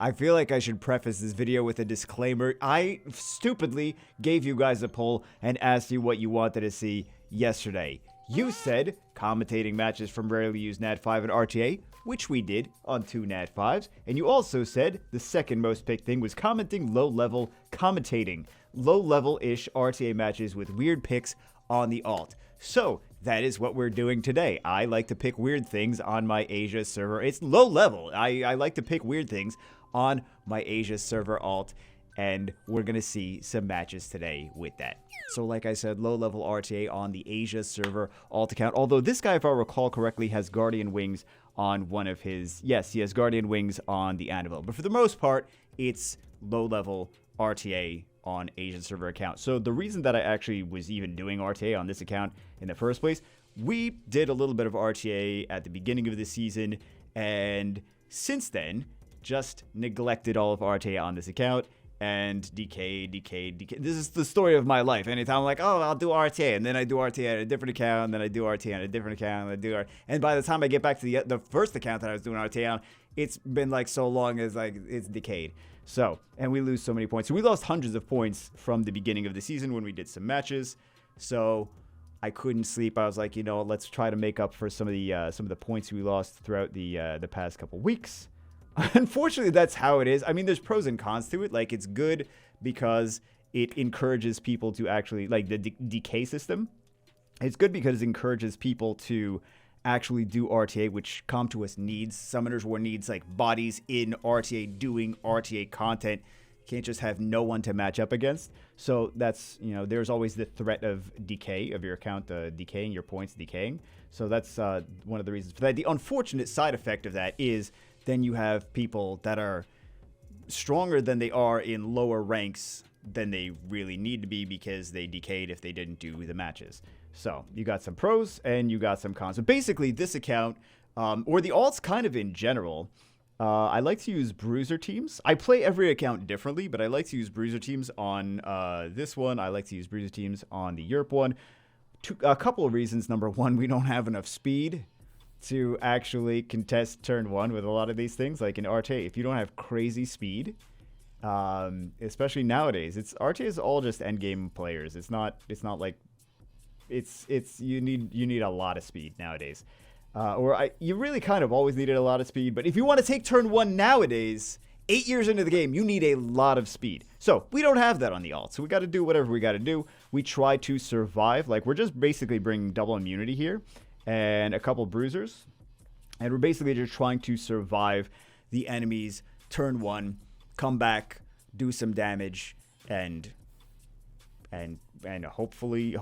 I feel like I should preface this video with a disclaimer. I stupidly gave you guys a poll and asked you what you wanted to see yesterday. You said commentating matches from rarely used Nat 5 and RTA, which we did on 2 Nat 5s, and you also said the second most picked thing was commenting low-level commentating. Low-level-ish RTA matches with weird picks on the alt. So, that is what we're doing today. I like to pick weird things on my Asia server. It's low level. I like to pick weird things on my Asia server alt, and we're going to see some matches today with that. So like I said, low-level RTA on the Asia server alt account, although this guy, if I recall correctly, has Guardian Wings on one of his... Yes, he has Guardian Wings on the Anvil, but for the most part, it's low-level RTA on Asian server account. So the reason that I actually was even doing RTA on this account in the first place, we did a little bit of RTA at the beginning of the season, and since then, just neglected all of RTA on this account and decayed. This is the story of my life. Anytime I'm like, oh, I'll do RTA, and then I do RTA on a different account, and then I do RTA on a different account, and by the time I get back to the first account that I was doing RTA on, it's been like so long as like it's decayed. So, and we lose so many points. So we lost hundreds of points from the beginning of the season when we did some matches. So I couldn't sleep. I was like, you know, let's try to make up for some of the points we lost throughout the past couple weeks. Unfortunately, that's how it is. I mean, there's pros and cons to it. Like, it's good because it encourages people to actually, like, the decay system. It's good because it encourages people to actually do RTA, which Comtuous needs. Summoners War needs, like, bodies in RTA doing RTA content. You can't just have no one to match up against. So that's, you know, there's always the threat of decay, of your account decaying, your points decaying. So that's one of the reasons for that. The unfortunate side effect of that is then you have people that are stronger than they are in lower ranks than they really need to be because they decayed if they didn't do the matches. So you got some pros and you got some cons. So basically this account, or the alts kind of in general, I like to use bruiser teams. I play every account differently, but I like to use bruiser teams on this one. I like to use bruiser teams on the Europe one. A couple of reasons. Number one, we don't have enough speed to actually contest turn one with a lot of these things. Like in RTA, if you don't have crazy speed, especially nowadays, RTA is all just endgame players. It's not like you need a lot of speed nowadays. You really kind of always needed a lot of speed, but if you want to take turn one nowadays, 8 years into the game, you need a lot of speed. So we don't have that on the alt, so we got to do whatever we got to do. We try to survive. Like, we're just basically bringing double immunity here and a couple bruisers, and we're basically just trying to survive the enemy's turn one, come back, do some damage, and hopefully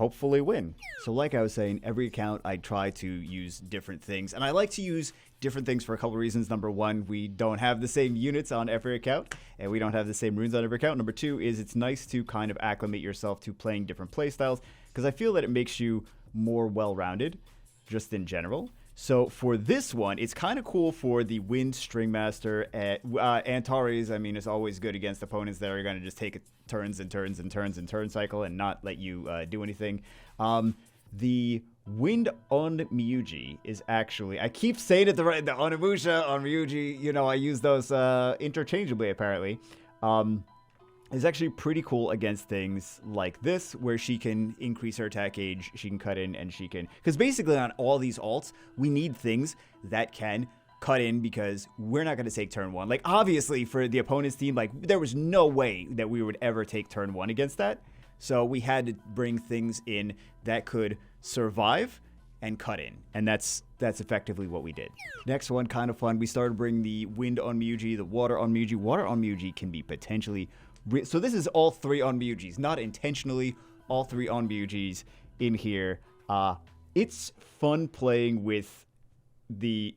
win. So like I was saying, every account I try to use different things, and I like to use different things for a couple of reasons. Number one, we don't have the same units on every account, and we don't have the same runes on every account. Number two is it's nice to kind of acclimate yourself to playing different playstyles, because I feel that it makes you more well-rounded just in general. So for this one, it's kind of cool for the Winstring Master. Antares, I mean, is always good against opponents that are going to just take turns and turns and turns and turn cycle and not let you do anything. The Wind on Muji is actually, I keep saying it the Onimusha on Muji, you know, I use those interchangeably apparently. Is actually pretty cool against things like this, where she can increase her attack gauge, she can cut in, and she can... Because basically on all these alts, we need things that can cut in, because we're not going to take turn one. Like, obviously, for the opponent's team, like, there was no way that we would ever take turn one against that. So we had to bring things in that could survive and cut in. And that's effectively what we did. Next one, kind of fun. We started bringing the Wind on Muji, the Water on Muji. Water on Muji can be potentially... So this is all three on Mujis, not intentionally, all three on Mujis in here. It's fun playing with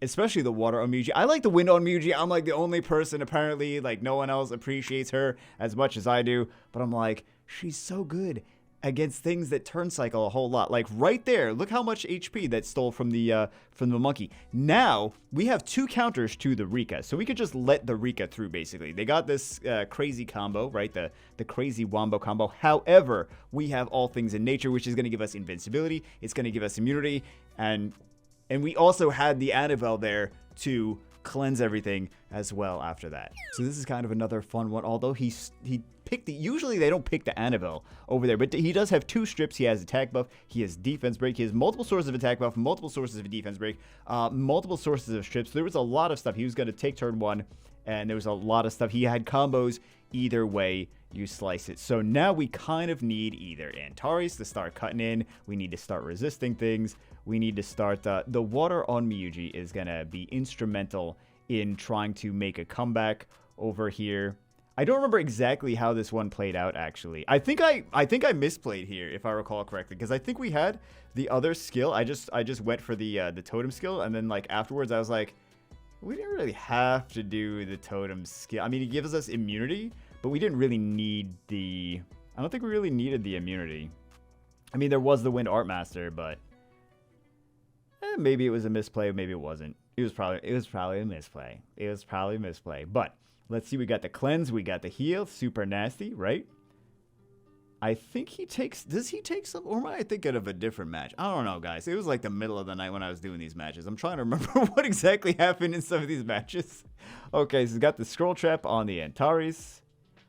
especially the Water on Muji. I like the Wind on Muji. I'm like the only person, apparently, like no one else appreciates her as much as I do. But I'm like, she's so good against things that turn cycle a whole lot. Like right there, look how much HP that stole from the monkey. Now we have two counters to the Rika, so we could just let the Rika through. Basically, they got this crazy combo, right? The crazy wombo combo. However, we have all things in nature, which is going to give us invincibility. It's going to give us immunity, and we also had the Annabelle there to cleanse everything as well after that. So this is kind of another fun one, although he picked usually they don't pick the Annabelle over there, but he does have 2 strips. He has attack buff, he has defense break, he has multiple sources of attack buff, multiple sources of defense break, multiple sources of strips. There was a lot of stuff. He was going to take turn 1, and there was a lot of stuff. He had combos either way you slice it. So now we kind of need either Antares to start cutting in, we need to start resisting things, we need to start the water on Muji is gonna be instrumental in trying to make a comeback over here. I don't remember exactly how this one played out, actually. I think I misplayed here, if I recall correctly, because I think we had the other skill. I just went for the totem skill, and then like afterwards I was like, we didn't really have to do the totem skill. I mean, it gives us immunity, but we didn't really need the... I don't think we really needed the immunity. I mean, there was the Wind Art Master, but maybe it was a misplay, maybe it wasn't. It was probably a misplay. It was probably a misplay. But let's see, we got the cleanse, we got the heal, super nasty, right? I think he takes... Does he take some... Or am I thinking of a different match? I don't know, guys. It was like the middle of the night when I was doing these matches. I'm trying to remember what exactly happened in some of these matches. Okay, so he's got the scroll trap on the Antares.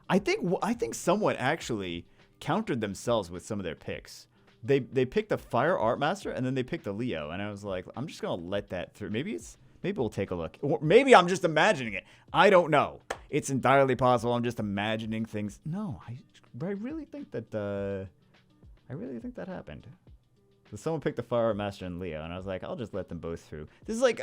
I think someone actually countered themselves with some of their picks. They picked the Fire Art Master, and then they picked the Leo. And I was like, I'm just going to let that through. Maybe we'll take a look. Or maybe I'm just imagining it. I don't know. It's entirely possible. I'm just imagining things. No, I really think that happened. So someone picked the Fire Art Master and Leo, and I was like, I'll just let them both through. This is like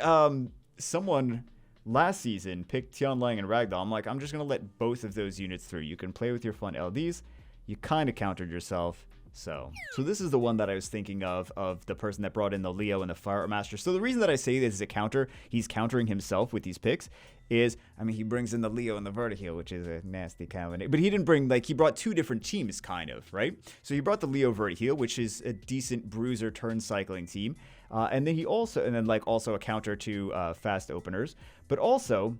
someone last season picked Tianlang and Ragdoll. I'm like, I'm just gonna let both of those units through. You can play with your fun LDs. You kind of countered yourself. So this is the one that I was thinking of the person that brought in the Leo and the Fire Art Master. So the reason that I say this is a counter, he's countering himself with these picks, is, I mean, he brings in the Leo and the Vertiheal, which is a nasty combination. But he didn't bring, like, he brought 2 different teams, kind of, right? So he brought the Leo Vertiheal, which is a decent bruiser turn cycling team. And then also a counter to fast openers. But also...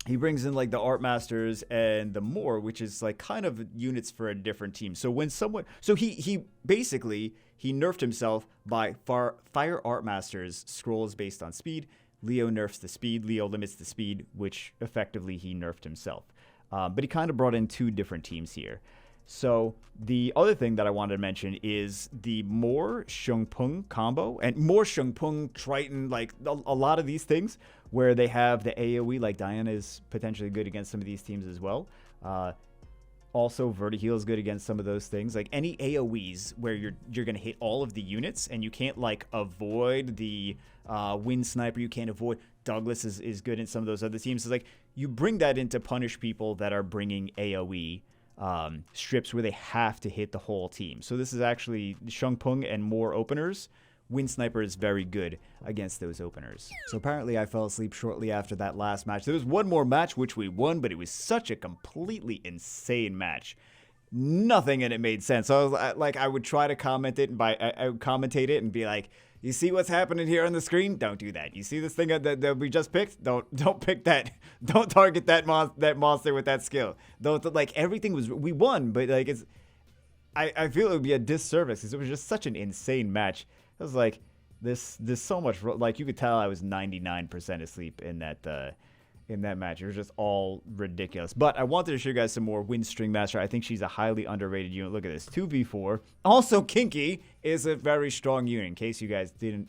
he brings in like the Art Masters and the Moor, which is like kind of units for a different team. So when someone, so he basically, he nerfed himself by Fire Art Masters scrolls based on speed. Leo nerfs the speed. Leo limits the speed, which effectively he nerfed himself. But he kind of brought in 2 different teams here. So the other thing that I wanted to mention is the Moor Shungpung combo and Moor Shungpung Triton, like a lot of these things where they have the AoE, like Diana is potentially good against some of these teams as well. Also, Vertiheal is good against some of those things. Like any AoEs where you're gonna hit all of the units and you can't like avoid the Wind Sniper, you can't avoid Douglas is good in some of those other teams. So like you bring that in to punish people that are bringing AoE strips where they have to hit the whole team. So this is actually Shungpung and Moor openers. Wind Sniper is very good against those openers. So apparently I fell asleep shortly after that last match. There was one more match which we won, but it was such a completely insane match. Nothing in it made sense. So I would try to comment it, and I would commentate it and be like, you see what's happening here on the screen? Don't do that. You see this thing that we just picked? Don't pick that. Don't target that monster with that skill. Like everything was, we won, but like I feel it would be a disservice because it was just such an insane match. It was like there's so much, like you could tell I was 99% asleep in that match. It was just all ridiculous. But I wanted to show you guys some more Winstring Master. I think she's a highly underrated unit. Look at this, 2v4. Also, Kinky is a very strong unit, in case you guys didn't,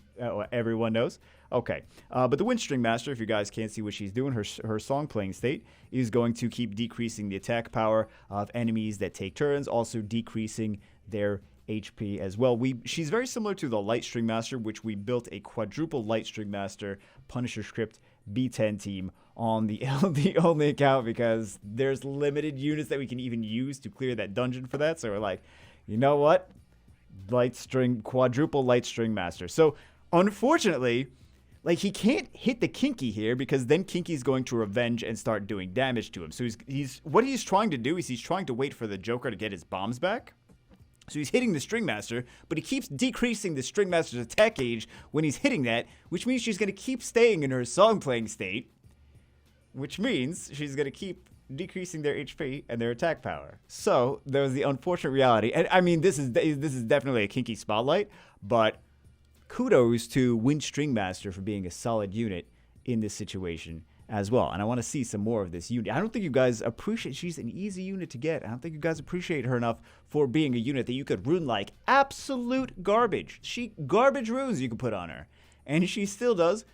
everyone knows. Okay, but the Winstring Master, if you guys can't see what she's doing, her song playing state is going to keep decreasing the attack power of enemies that take turns, also decreasing their HP as well. She's very similar to the Lightstring Master, which we built a quadruple Lightstring Master Punisher script B10 team on the only account because there's limited units that we can even use to clear that dungeon for that. So we're like, you know what? Quadruple Lightstring Master. So unfortunately, like he can't hit the Kinky here because then Kinky's going to revenge and start doing damage to him. So what he's trying to do is he's trying to wait for the Joker to get his bombs back. So he's hitting the String Master, but he keeps decreasing the String Master's attack gauge when he's hitting that, which means she's going to keep staying in her song playing state, which means she's going to keep decreasing their HP and their attack power. So there was the unfortunate reality. And I mean, this is definitely a Kinky spotlight, but kudos to Winstring Master for being a solid unit in this situation as well. And I want to see some more of this unit. I don't think you guys appreciate, she's an easy unit to get. I don't think you guys appreciate her enough for being a unit that you could rune like absolute garbage. Garbage runes you could put on her. And she still does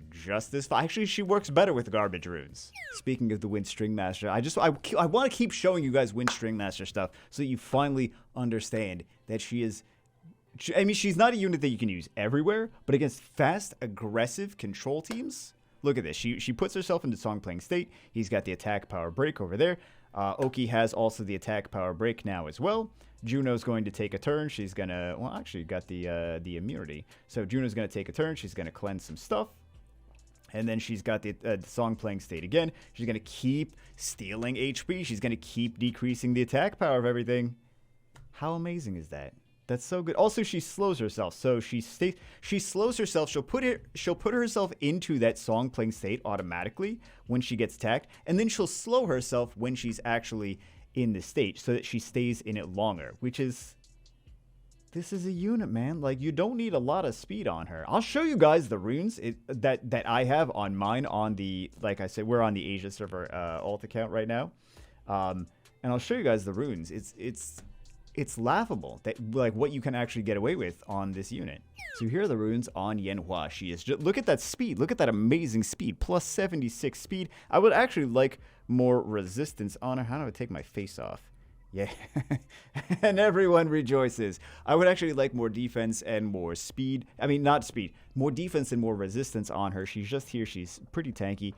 just this. Actually, she works better with garbage runes. Speaking of the Winstring Master, I want to keep showing you guys Winstring Master stuff so that you finally understand that she is. I mean, she's not a unit that you can use everywhere, but against fast, aggressive control teams. Look at this. She puts herself into song playing state. He's got the attack power break over there. Oki has also the attack power break now as well. Juno's going to take a turn. She's gonna, well, actually got the immunity. So Juno's gonna take a turn. She's gonna cleanse some stuff. And then she's got the song playing state again. She's going to keep stealing HP. She's going to keep decreasing the attack power of everything. How amazing is that? That's so good. Also, she slows herself. So she slows herself. She'll put herself into that song playing state automatically when she gets attacked. And then she'll slow herself when she's actually in the state so that she stays in it longer, which is... This is a unit, man. Like, you don't need a lot of speed on her. I'll show you guys the runes that I have on mine on the, like I said, we're on the Asia server alt account right now. And I'll show you guys the runes. It's laughable that, like, what you can actually get away with on this unit. So here are the runes on Yanhua. She is just, look at that speed. Look at that amazing speed. Plus 76 speed. I would actually like more resistance on her. How do I take my face off? Yeah, and everyone rejoices. I would actually like more defense and more speed. I mean, not speed. More defense and more resistance on her. She's just here. She's pretty tanky.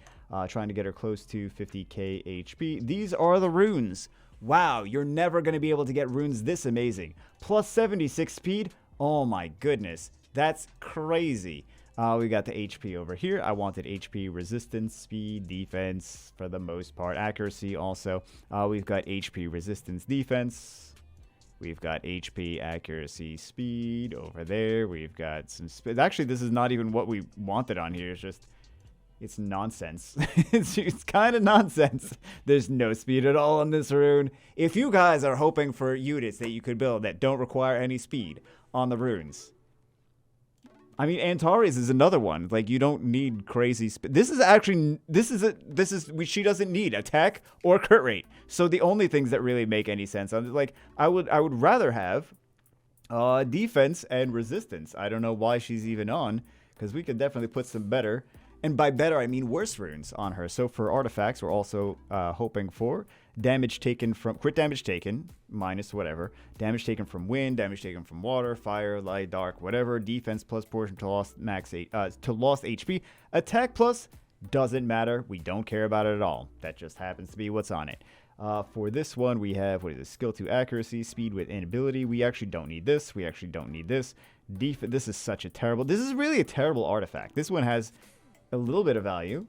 Trying to get her close to 50k HP. These are the runes. Wow, you're never going to be able to get runes this amazing. Plus 76 speed. Oh my goodness. That's crazy. We got the HP over here. I wanted HP, resistance, speed, defense for the most part. Accuracy also. We've got HP, resistance, defense. We've got HP, accuracy, speed over there. We've got some speed. Actually, this is not even what we wanted on here. It's just, it's nonsense. It's kind of nonsense. There's no speed at all on this rune. If you guys are hoping for units that you could build that don't require any speed on the runes, I mean, Antares is another one. Like, you don't need crazy speed. This is actually, she doesn't need attack or crit rate. So the only things that really make any sense on it, like, I would rather have defense and resistance. I don't know why she's even on, because we could definitely put some better, and by better I mean worse runes on her. So for artifacts, we're also hoping for damage taken from crit damage taken minus whatever, damage taken from wind, damage taken from water, fire, light, dark, whatever, defense plus portion to lost lost HP, attack plus doesn't matter. We don't care about it at all. That just happens to be what's on it. For this one, we have, what is this? Skill 2 accuracy, speed with inability. We actually don't need this. We actually don't need this. This is this is really a terrible artifact. This one has a little bit of value.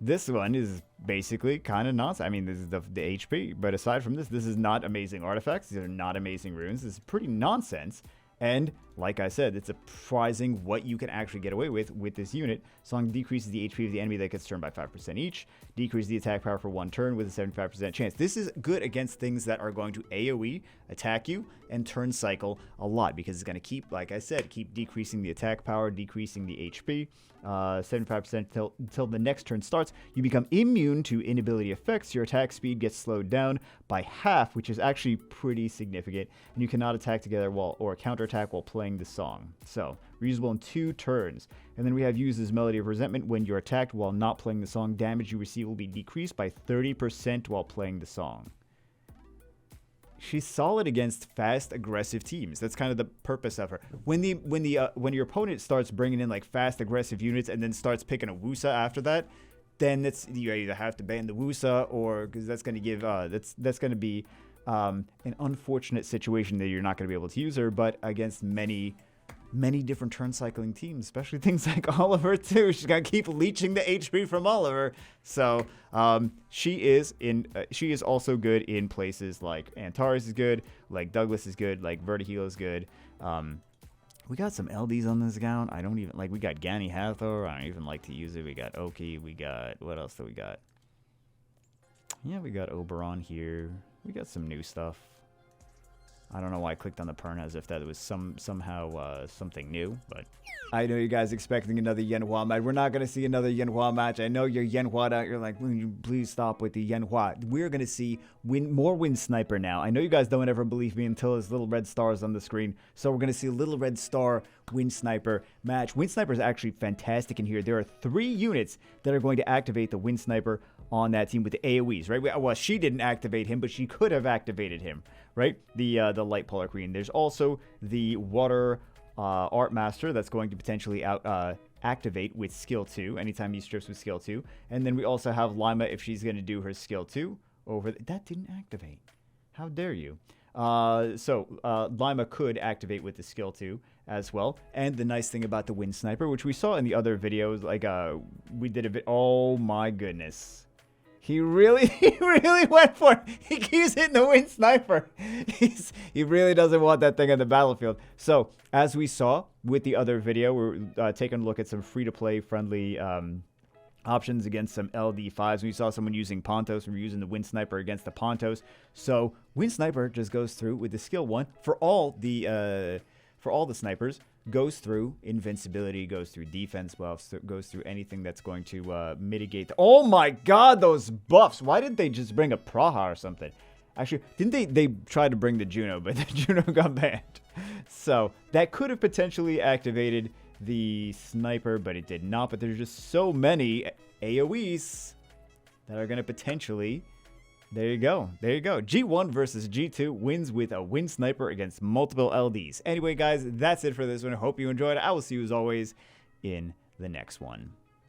This one is basically kind of nonsense. I mean, this is the HP, but aside from this is not amazing artifacts. These are not amazing runes. This is pretty nonsense. And like I said, it's surprising what you can actually get away with this unit. Song decreases the HP of the enemy that gets turned by 5% each. Decreases the attack power for 1 turn with a 75% chance. This is good against things that are going to AoE, attack you, and turn cycle a lot, because it's going to keep, like I said, keep decreasing the attack power, decreasing the HP. 75% until the next turn starts. You become immune to inability effects. Your attack speed gets slowed down by half, which is actually pretty significant. And you cannot attack together or counterattack while playing the song. So, reusable in 2 turns. And then we have uses Melody of Resentment. When you're attacked while not playing the song, damage you receive will be decreased by 30% while playing the song. She's solid against fast, aggressive teams. That's kind of the purpose of her. When your opponent starts bringing in like fast, aggressive units and then starts picking a Wusa after that, then you either have to ban the Wusa, or because that's going to give that's going to be an unfortunate situation that you're not going to be able to use her. But against many different turn cycling teams, especially things like Oliver too. She's gonna keep leeching the HP from Oliver. So she is also good in places like Antares is good, like Douglas is good, like Vertiheel is good. We got some LDs on this account. I don't even like. We got Gani Hathor. I don't even like to use it. We got Oki. We got, what else do we got? Yeah, we got Oberon here. We got some new stuff. I don't know why I clicked on the Pern as if that was somehow something new, but I know you guys expecting another Yenhua match. We're not going to see another Yenhua match. I know you're Yenhua out. You're like, will you please stop with the Yenhua. We're going to see more Wind Sniper now. I know you guys don't ever believe me until there's little red stars on the screen. So we're going to see a little red star Wind Sniper match. Wind Sniper is actually fantastic in here. There are 3 units that are going to activate the Wind Sniper on that team with the AoEs, right? Well, she didn't activate him, but she could have activated him, right? The light polar green. There's also the water Art Master that's going to potentially activate with skill 2 anytime he strips with skill 2. And then we also have Lima if she's going to do her skill 2 over that didn't activate. How dare you? Lima could activate with the skill 2 as well. And the nice thing about the Wind Sniper, which we saw in the other videos, like we did a bit. Oh my goodness. He really went for it. He keeps hitting the Wind Sniper. He really doesn't want that thing on the battlefield. So, as we saw with the other video, we're taking a look at some free-to-play friendly options against some LD5s. We saw someone using Pontos, and we're using the Wind Sniper against the Pontos. So, Wind Sniper just goes through with the skill 1 for all the snipers. Goes through invincibility, goes through defense buffs, goes through anything that's going to mitigate. Oh my god, those buffs! Why didn't they just bring a Praha or something? Actually, didn't they tried to bring the Juno, but the Juno got banned. So that could have potentially activated the sniper, but it did not. But there's just so many AoEs that are going to potentially... There you go. There you go. G1 versus G2 wins with a Wind Sniper against multiple LDs. Anyway, guys, that's it for this one. I hope you enjoyed it. I will see you as always in the next one.